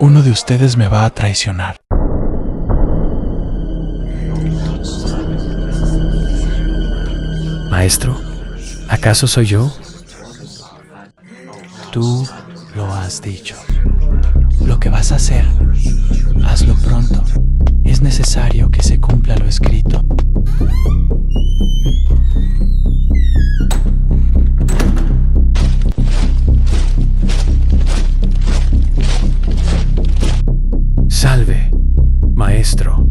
Uno de ustedes me va a traicionar. Maestro, ¿acaso soy yo? Tú lo has dicho. Lo que vas a hacer, hazlo pronto. Es necesario que se cumpla lo escrito. Salve, maestro.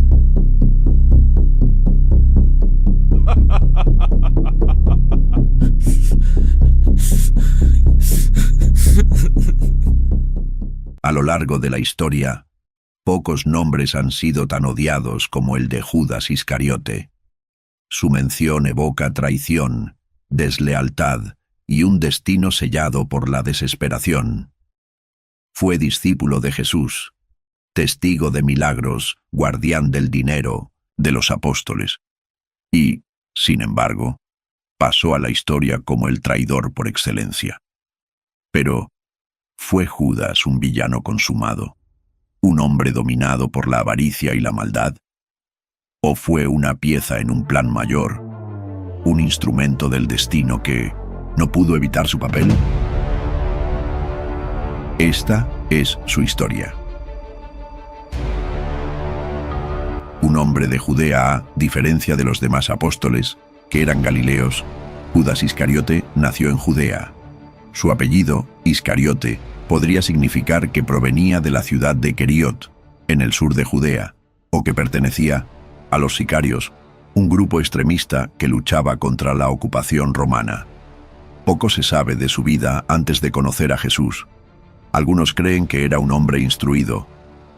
A lo largo de la historia, pocos nombres han sido tan odiados como el de Judas Iscariote. Su mención evoca traición, deslealtad y un destino sellado por la desesperación. Fue discípulo de Jesús, testigo de milagros, guardián del dinero, de los apóstoles. Y, sin embargo, pasó a la historia como el traidor por excelencia. Pero, ¿fue Judas un villano consumado? ¿Un hombre dominado por la avaricia y la maldad? ¿O fue una pieza en un plan mayor? ¿Un instrumento del destino que no pudo evitar su papel? Esta es su historia. Un hombre de Judea, a diferencia de los demás apóstoles, que eran galileos, Judas Iscariote nació en Judea. Su apellido, Iscariote, podría significar que provenía de la ciudad de Queriot, en el sur de Judea, o que pertenecía a los sicarios, un grupo extremista que luchaba contra la ocupación romana. Poco se sabe de su vida antes de conocer a Jesús. Algunos creen que era un hombre instruido,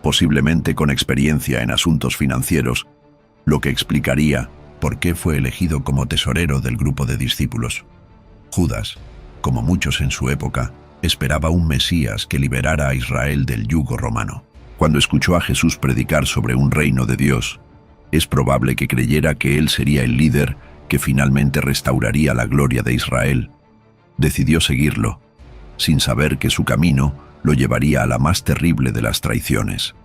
posiblemente con experiencia en asuntos financieros, lo que explicaría por qué fue elegido como tesorero del grupo de discípulos. Judas, como muchos en su época, esperaba un Mesías que liberara a Israel del yugo romano. Cuando escuchó a Jesús predicar sobre un reino de Dios, es probable que creyera que él sería el líder que finalmente restauraría la gloria de Israel. Decidió seguirlo, sin saber que su camino lo llevaría a la más terrible de las traiciones.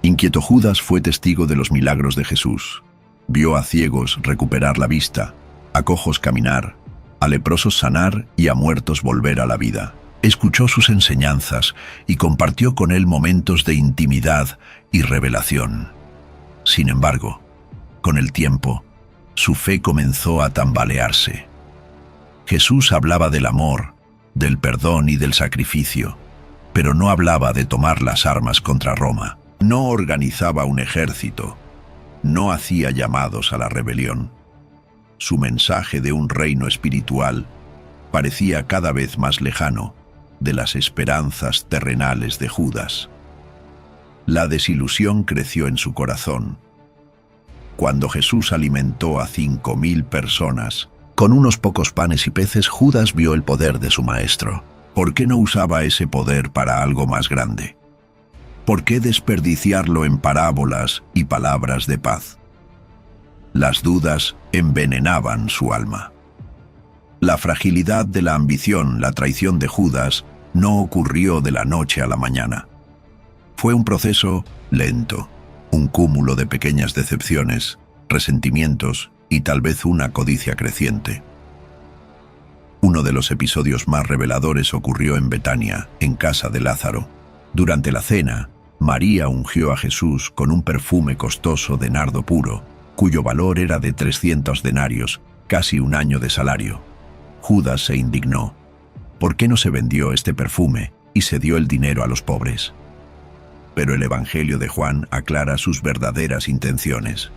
Inquieto Judas fue testigo de los milagros de Jesús. Vio a ciegos recuperar la vista, a cojos caminar, a leprosos sanar y a muertos volver a la vida. Escuchó sus enseñanzas y compartió con él momentos de intimidad y revelación. Sin embargo, con el tiempo, su fe comenzó a tambalearse. Jesús hablaba del amor, del perdón y del sacrificio, pero no hablaba de tomar las armas contra Roma. No organizaba un ejército, no hacía llamados a la rebelión. Su mensaje de un reino espiritual parecía cada vez más lejano de las esperanzas terrenales de Judas. La desilusión creció en su corazón. Cuando Jesús alimentó a 5.000 personas, con unos pocos panes y peces, Judas vio el poder de su maestro. ¿Por qué no usaba ese poder para algo más grande? ¿Por qué desperdiciarlo en parábolas y palabras de paz? Las dudas envenenaban su alma. La fragilidad de la ambición, la traición de Judas, no ocurrió de la noche a la mañana. Fue un proceso lento, un cúmulo de pequeñas decepciones, resentimientos y tal vez una codicia creciente. Uno de los episodios más reveladores ocurrió en Betania, en casa de Lázaro. Durante la cena, María ungió a Jesús con un perfume costoso de nardo puro, cuyo valor era de 300 denarios, casi un año de salario. Judas se indignó. ¿Por qué no se vendió este perfume y se dio el dinero a los pobres? Pero el Evangelio de Juan aclara sus verdaderas intenciones.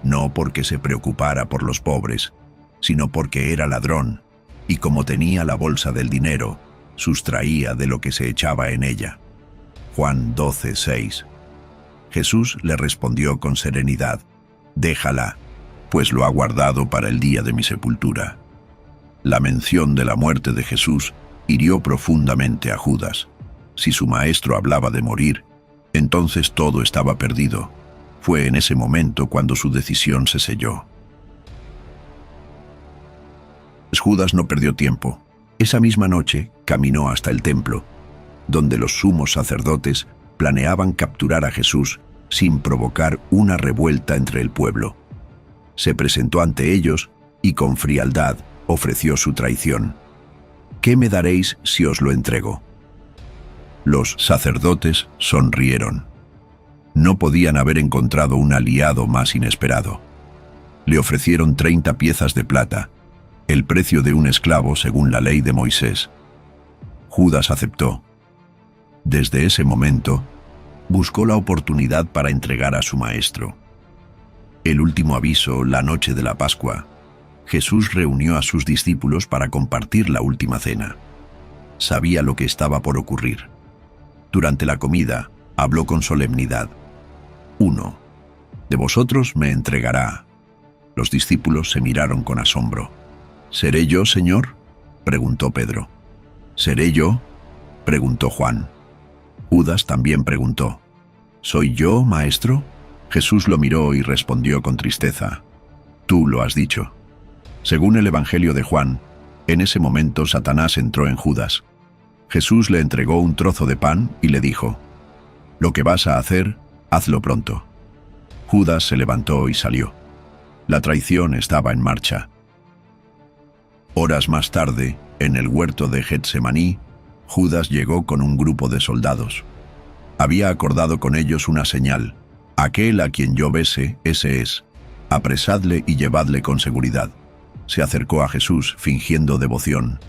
No porque se preocupara por los pobres, sino porque era ladrón, y como tenía la bolsa del dinero, sustraía de lo que se echaba en ella. Juan 12:6. Jesús le respondió con serenidad: «Déjala, pues lo ha guardado para el día de mi sepultura». La mención de la muerte de Jesús hirió profundamente a Judas. Si su maestro hablaba de morir, entonces todo estaba perdido. Fue en ese momento cuando su decisión se selló. Judas no perdió tiempo. Esa misma noche caminó hasta el templo. donde los sumos sacerdotes planeaban capturar a Jesús sin provocar una revuelta entre el pueblo. Se presentó ante ellos y con frialdad ofreció su traición. ¿Qué me daréis si os lo entrego? Los sacerdotes sonrieron. No podían haber encontrado un aliado más inesperado. Le ofrecieron 30 piezas de plata, el precio de un esclavo según la ley de Moisés. Judas aceptó. Desde ese momento, buscó la oportunidad para entregar a su maestro. El último aviso, la noche de la Pascua, Jesús reunió a sus discípulos para compartir la última cena. Sabía lo que estaba por ocurrir. Durante la comida, habló con solemnidad. Uno de vosotros me entregará. Los discípulos se miraron con asombro. ¿Seré yo, Señor?, preguntó Pedro. ¿Seré yo?, preguntó Juan. Judas también preguntó. ¿Soy yo, maestro? Jesús lo miró y respondió con tristeza. Tú lo has dicho. Según el Evangelio de Juan, en ese momento Satanás entró en Judas. Jesús le entregó un trozo de pan y le dijo: «Lo que vas a hacer, hazlo pronto». Judas se levantó y salió. La traición estaba en marcha. Horas más tarde, en el huerto de Getsemaní, Judas llegó con un grupo de soldados. Había acordado con ellos una señal: «Aquel a quien yo bese, ese es. Apresadle y llevadle con seguridad». Se acercó a Jesús fingiendo devoción.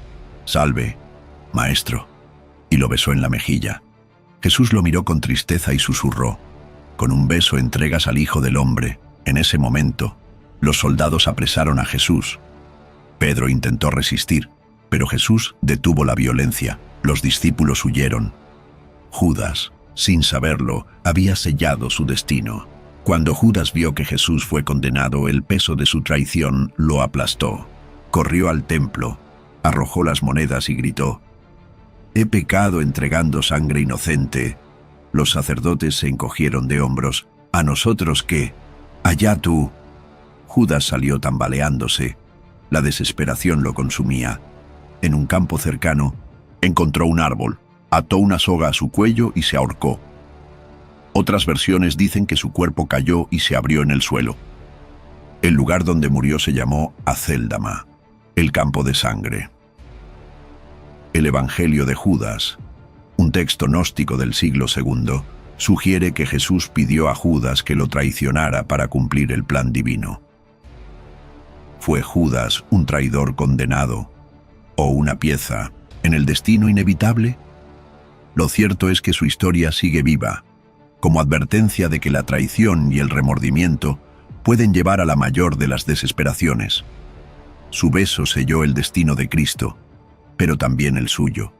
«Salve, maestro», y lo besó en la mejilla. Jesús lo miró con tristeza y susurró: «Con un beso entregas al Hijo del Hombre». En ese momento, los soldados apresaron a Jesús. Pedro intentó resistir, pero Jesús detuvo la violencia. Los discípulos huyeron. Judas, sin saberlo, había sellado su destino. Cuando Judas vio que Jesús fue condenado, el peso de su traición lo aplastó. Corrió al templo, arrojó las monedas y gritó: «He pecado entregando sangre inocente». Los sacerdotes se encogieron de hombros. «¿A nosotros qué? Allá tú». Judas salió tambaleándose. La desesperación lo consumía. En un campo cercano, encontró un árbol, ató una soga a su cuello y se ahorcó. Otras versiones dicen que su cuerpo cayó y se abrió en el suelo. El lugar donde murió se llamó Acéldama, el campo de sangre. El Evangelio de Judas, un texto gnóstico del siglo II, sugiere que Jesús pidió a Judas que lo traicionara para cumplir el plan divino. ¿Fue Judas un traidor condenado o una pieza en el destino inevitable? Lo cierto es que su historia sigue viva, como advertencia de que la traición y el remordimiento pueden llevar a la mayor de las desesperaciones. Su beso selló el destino de Cristo, pero también el suyo.